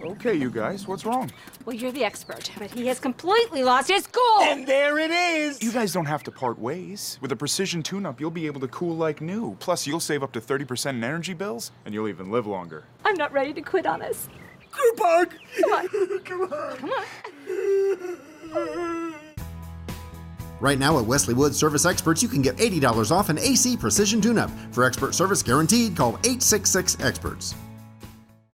Okay, you guys, what's wrong? Well, you're the expert, but he has completely lost his cool. And there it is! You guys don't have to part ways. With a precision tune-up, you'll be able to cool like new. Plus, you'll save up to 30% in energy bills, and you'll even live longer. I'm not ready to quit on us. Group hug! Come on. Come on. Come on. Right now at Wesley Wood Service Experts, you can get $80 off an AC Precision Tune-Up. For expert service guaranteed, call 866-EXPERTS.